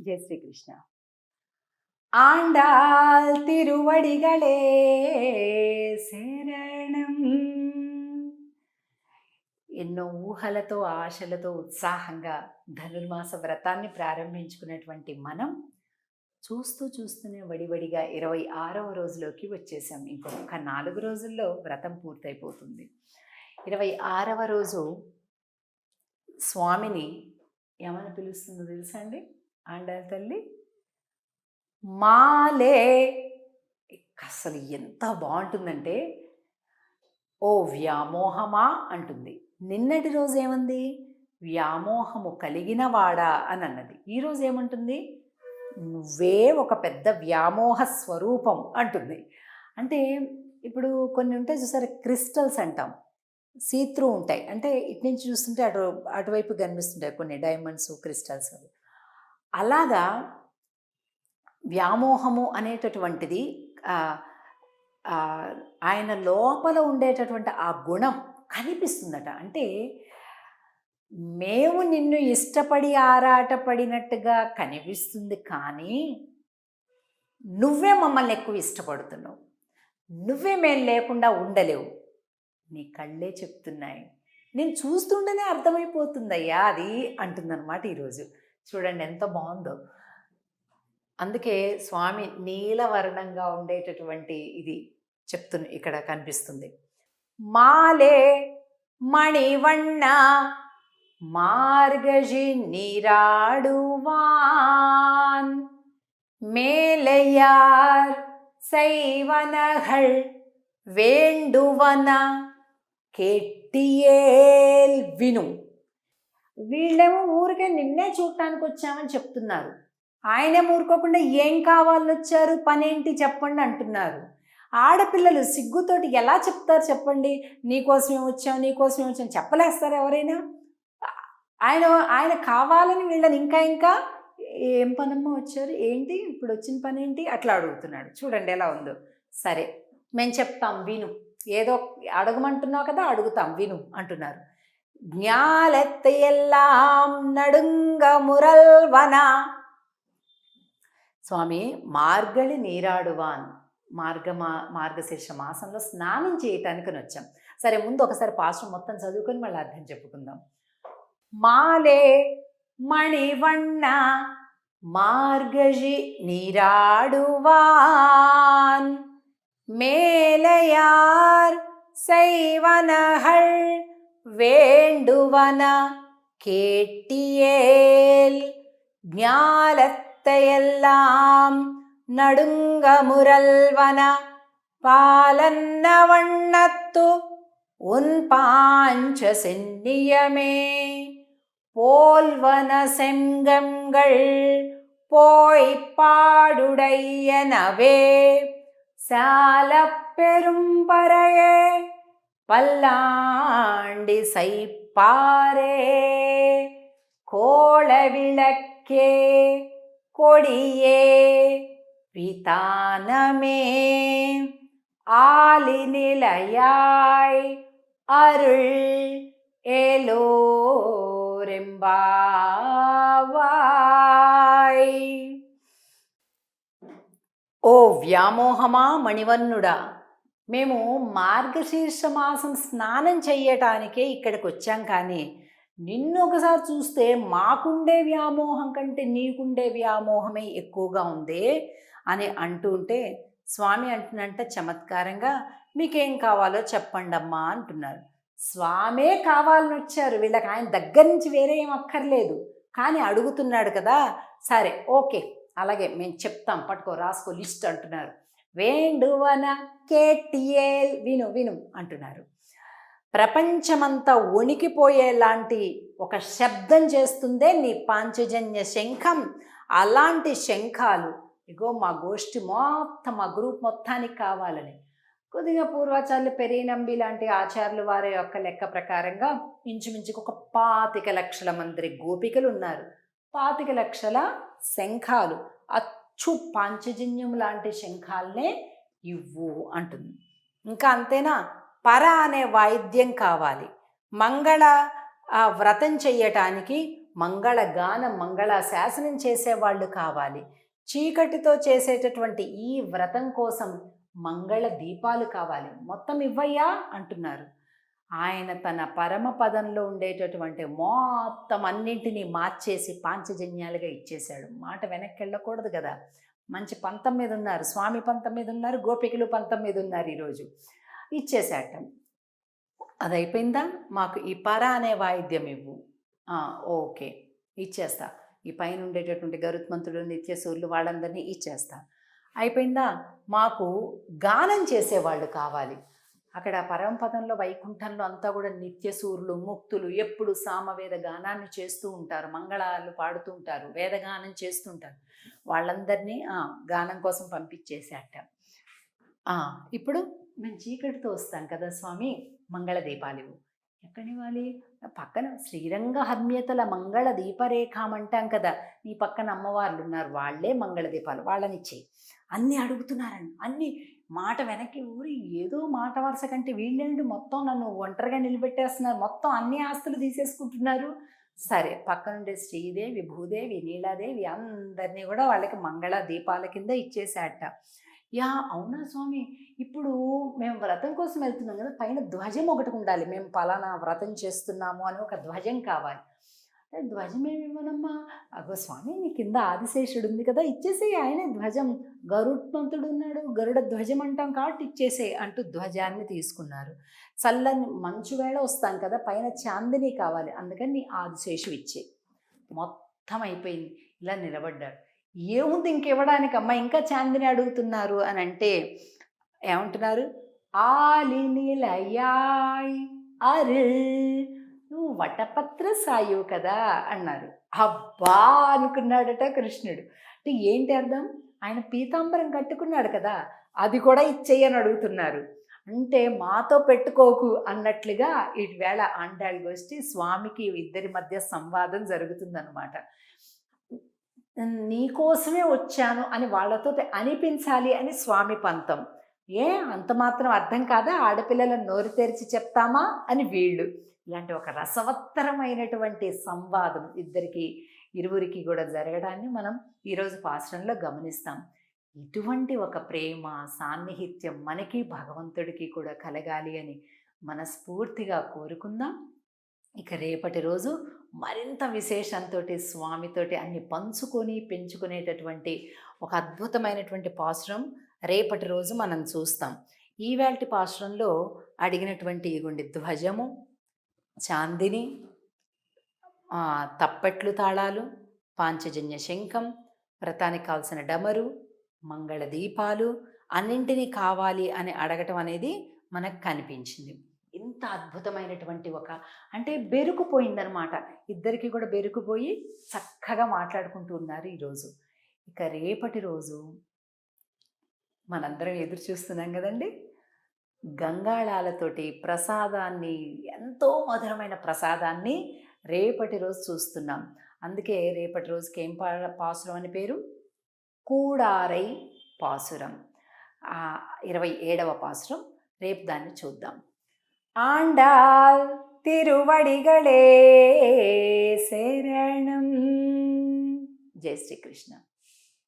జై శ్రీకృష్ణ. ఆండాల్ తిరువడిగళే శరణం. ఎన్నో ఊహలతో, ఆశలతో, ఉత్సాహంగా ధనుర్మాస వ్రతాన్ని ప్రారంభించుకున్నటువంటి మనం చూస్తూనే వడివడిగా 26వ రోజులోకి వచ్చేసాం. ఇంకొక 4 రోజుల్లో వ్రతం పూర్తయిపోతుంది. 26వ రోజు స్వామిని ఏమని పిలుస్తుందో తెలుసా అండి? ఆండాళ్ తల్లి మాలే. అసలు ఎంత బాగుంటుందంటే, ఓ వ్యామోహమా అంటుంది. నిన్నటి రోజు ఏమంది? వ్యామోహము కలిగినవాడా అని అన్నది. ఈరోజు ఏమంటుంది? నువ్వే ఒక పెద్ద వ్యామోహ స్వరూపం అంటుంది. అంటే ఇప్పుడు కొన్ని ఉంటాయి చూసారా, క్రిస్టల్స్ అంటాం, సీత్రూ ఉంటాయి. అంటే ఇటు నుంచి చూస్తుంటే అటువైపు కనిపిస్తుంటాయి కొన్ని డైమండ్స్, క్రిస్టల్స్. అలాగా వ్యామోహము అనేటటువంటిది ఆయన లోపల ఉండేటటువంటి ఆ గుణం కనిపిస్తుందట. అంటే మేము నిన్ను ఇష్టపడి ఆరాటపడినట్టుగా కనిపిస్తుంది, కానీ నువ్వే మమ్మల్ని ఎక్కువ ఇష్టపడుతున్నావు, నువ్వే మేము లేకుండా ఉండలేవు, నీ కళ్ళే చెప్తున్నాయి, నేను చూస్తుండేనే అర్థమైపోతుందయ్యా అది అంటుందన్నమాట ఈరోజు. చూడండి ఎంత బాగుందో. అందుకే స్వామి నీలవర్ణంగా ఉండేటటువంటి ఇది ఇక్కడ కనిపిస్తుంది. మాలే మణివಣ್ಣ మార్గజి நீராடுவான் மேலையார் செய்வனகள் వేండువన కేట్టియేల్ విను. వీళ్ళేమో ఊరికే నిన్నే చూడటానికి వచ్చామని చెప్తున్నారు. ఆయనే ఊరుకోకుండా ఏం కావాలని వచ్చారు, పనేంటి చెప్పండి అంటున్నారు. ఆడపిల్లలు సిగ్గుతోటి ఎలా చెప్తారు చెప్పండి? నీకోసమే వచ్చాం చెప్పలేస్తారు ఎవరైనా? ఆయన కావాలని వీళ్ళని ఇంకా ఏం పనమ్మా వచ్చారు, ఏంటి ఇప్పుడు వచ్చిన పని ఏంటి అట్లా అడుగుతున్నాడు. చూడండి ఎలా ఉందో. సరే మేము చెప్తాం విను, ఏదో అడగమంటున్నావు కదా అడుగుతాం విను అంటున్నారు. జ్ఞాలెత్తెల్లాం నడుంగ మురల్వన. స్వామి మార్గళి నీరాడువాన్, మార్గశీర్ష మాసంలో స్నానం చేయటానికి వచ్చాం. సరే ముందు ఒకసారి పాశ్రం మొత్తం చదువుకొని మళ్ళీ అర్థం చెప్పుకుందాం. మాలే మణివಣ್ಣ మార్గజి நீராடுவான் மேலையார் செய்வனகள் வேண்டுவன கேட்டியேல் ஞாலத்தையெல்லாம் நடுங்க முரல்வன பாலன்ன வண்ணத்து உன் பாஞ்ச சென்னியமே போல்வன செங்கங்கள் போய்ப்பாடுடையனவே சால பெரும்பறையே பல்லாண்டி சைப்பாரே கோளவிளக்கே கொடியே விதானமே ஆலிநிலையாய் அருள் ఏలోరెంబావాయ్. ఓ వ్యామోహమా మణివన్నుడా, మేము మార్గశీర్ష మాసం స్నానం చెయ్యటానికే ఇక్కడికి వచ్చాం, కానీ నిన్ను ఒకసారి చూస్తే మాకుండే వ్యామోహం కంటే నీకుండే వ్యామోహమే ఎక్కువగా ఉందే అని అంటుంటే స్వామి అంటున్నంట చమత్కారంగా, మీకేం కావాలో చెప్పండమ్మా అంటున్నారు. స్వామే కావాలని వచ్చారు, వీళ్ళకి ఆయన దగ్గర నుంచి వేరే ఏం అక్కర్లేదు, కానీ అడుగుతున్నాడు కదా. సరే ఓకే అలాగే మేము చెప్తాం, పట్టుకో రాసుకో లిస్ట్ అంటున్నారు. వేండువన కేటియేల్ విను విను అంటున్నారు. ప్రపంచమంతా వణికిపోయేలాంటి ఒక శబ్దం చేస్తుందే నీ పాంచజన్య శంఖం. అలాంటి శంఖాలు ఇగో మా గోష్ఠి మొత్తం, మా గ్రూప్ మొత్తానికి కావాలని కొద్దిగా పూర్వాచార్యులు పెరియనంబి లాంటి ఆచార్యులు వారి యొక్క లెక్క ప్రకారంగా ఇంచుమించుకు ఒక 25 లక్షల మంది గోపికలు ఉన్నారు. 25 లక్షల శంఖాలు, అచ్చు పాంచజన్యం లాంటి శంఖాలనే ఇవ్వు అంటుంది. ఇంకా అంతేనా, పర అనే వాయిద్యం కావాలి. మంగళ వ్రతం చెయ్యటానికి మంగళగానం మంగళాశాసనం చేసేవాళ్ళు కావాలి. చీకటితో చేసేటటువంటి ఈ వ్రతం కోసం మంగళ దీపాలు కావాలి. మొత్తం ఇవ్వయ్యా అంటున్నారు. ఆయన తన పరమపదంలో ఉండేటటువంటి మొత్తం అన్నింటినీ మార్చేసి పాంచజన్యాలుగా ఇచ్చేశాడు. మాట వెనక్కి వెళ్ళకూడదు కదా. మంచి పంతం మీద ఉన్నారు, స్వామి పంతం మీద ఉన్నారు, గోపికలు పంతం మీద ఉన్నారు. ఈరోజు ఇచ్చేశాట. అది అయిపోయిందా, మాకు ఈ పర అనే వాయిద్యం ఇవ్వు. ఓకే, ఇచ్చేస్తా. ఈ పైన ఉండేటటువంటి గరుత్మంతుడు, నిత్యసూరులు వాళ్ళందరినీ ఇచ్చేస్తా. అయిపోయిందా, మాకు గానం చేసేవాళ్ళు కావాలి. అక్కడ పరమపదంలో వైకుంఠంలో అంతా కూడా నిత్యసూరులు, ముక్తులు ఎప్పుడు సామవేద గానాన్ని చేస్తూ ఉంటారు, మంగళాలు పాడుతూ ఉంటారు, వేదగానం చేస్తుంటారు. వాళ్ళందరినీ గానం కోసం పంపించేసేట. ఇప్పుడు మేము చీకటితో వస్తాం కదా స్వామి, మంగళ దీపాలు ఎక్కడివ్వాలి? పక్కన శ్రీరంగ హర్మ్యతల మంగళ దీపరేఖం అంటాం కదా, నీ పక్కన అమ్మవార్లు ఉన్నారు, వాళ్ళే మంగళ దీపాలు, వాళ్ళనిచ్చేయి. అన్నీ అడుగుతున్నారని, అన్నీ మాట వెనక్కి ఊరి ఏదో మాట వరుస కంటే వీళ్ళేంటి మొత్తం నన్ను ఒంటరిగా నిలబెట్టేస్తున్నారు, మొత్తం అన్ని ఆస్తులు తీసేసుకుంటున్నారు. సరే, పక్కనుండే శ్రీదేవి, భూదేవి, నీలాదేవి అందరినీ కూడా వాళ్ళకి మంగళ దీపాల కింద ఇచ్చేసాట. అవునా స్వామి, ఇప్పుడు మేము వ్రతం కోసం వెళ్తున్నాం కదా, పైన ధ్వజం ఒకటి ఉండాలి, మేము పలానా వ్రతం చేస్తున్నాము అని ఒక ధ్వజం కావాలి. ధ్వజం ఏమి ఇవ్వనమ్మా, అగో స్వామి నీ కింద ఆదిశేషుడు ఉంది కదా, ఇచ్చేసే, ఆయనే ధ్వజం, గరుత్మంతుడు ఉన్నాడు, గరుడ ధ్వజం అంటాం కాబట్టి ఇచ్చేసే అంటూ ధ్వజాన్ని తీసుకున్నారు. చల్లని మంచు వేళ వస్తాం కదా, పైన చాందిని కావాలి, అందుకని నీ ఆదిశేషు ఇచ్చే. మొత్తం అయిపోయింది. ఇలా నిలబడ్డారు. ఏముంది ఇంకివ్వడానికి అమ్మ, ఇంకా చాందిని అడుగుతున్నారు అని అంటే ఏమంటున్నారు? ఆలినిలయాయ్ అరే నువ్వు వటపత్ర సాయువు కదా అన్నారు. అబ్బా అనుకున్నాడట కృష్ణుడు. అంటే ఏంటి అర్థం? ఆయన పీతాంబరం కట్టుకున్నాడు కదా, అది కూడా ఇచ్చేయని అడుగుతున్నారు. అంటే మాతో పెట్టుకోకు అన్నట్లుగా ఈవేళ ఆండాళ్ గోష్ఠి స్వామికి ఇద్దరి మధ్య సంవాదం జరుగుతుందన్నమాట. నీకోసమే వచ్చాను అని వాళ్ళతో అనిపించాలి అని స్వామి పంతం. అంత మాత్రం అర్థం కాదా, ఆడపిల్లలను నోరు తెరిచి చెప్తామా అని వీళ్ళు. ఇలాంటి ఒక రసవత్తరమైనటువంటి సంవాదం ఇరువురికి కూడా జరగడాన్ని మనం ఈరోజు పాశ్రంలో గమనిస్తాం. ఇటువంటి ఒక ప్రేమ సాన్నిహిత్యం మనకి భగవంతుడికి కూడా కలగాలి అని మనస్ఫూర్తిగా కోరుకుందాం. ఇక రేపటి రోజు మరింత విశేషంతో స్వామితోటి అన్ని పంచుకొని పెంచుకునేటటువంటి ఒక అద్భుతమైనటువంటి పాశ్రం రేపటి రోజు మనం చూస్తాం. ఈవేళటి పాశ్రంలో అడిగినటువంటి ఇగుండి ధ్వజము, చాందిని, తప్పెట్లు తాళాలు, పాంచజన్య శంఖం, వ్రతానికి కావాల్సిన డమరు, మంగళ దీపాలు అన్నింటినీ కావాలి అని అడగటం అనేది మనకు కనిపించింది. ఇంత అద్భుతమైనటువంటి అంటే బెరుకుపోయిందనమాట. ఇద్దరికి కూడా బెరుకుపోయి చక్కగా మాట్లాడుకుంటూ ఉన్నారు ఈరోజు. ఇక రేపటి రోజు మనందరం ఎదురు చూస్తున్నాం కదండి, గంగాళాలతోటి ప్రసాదాన్ని, ఎంతో మధురమైన ప్రసాదాన్ని రేపటి రోజు చూస్తున్నాం. అందుకే రేపటి రోజుకి ఏం పాసురం అని పేరు? కూడారై పాసురం. 27వ పాసురం. రేపు దాన్ని చూద్దాం. ఆండాల్ తిరువడిగళే శరణం. జై శ్రీకృష్ణ.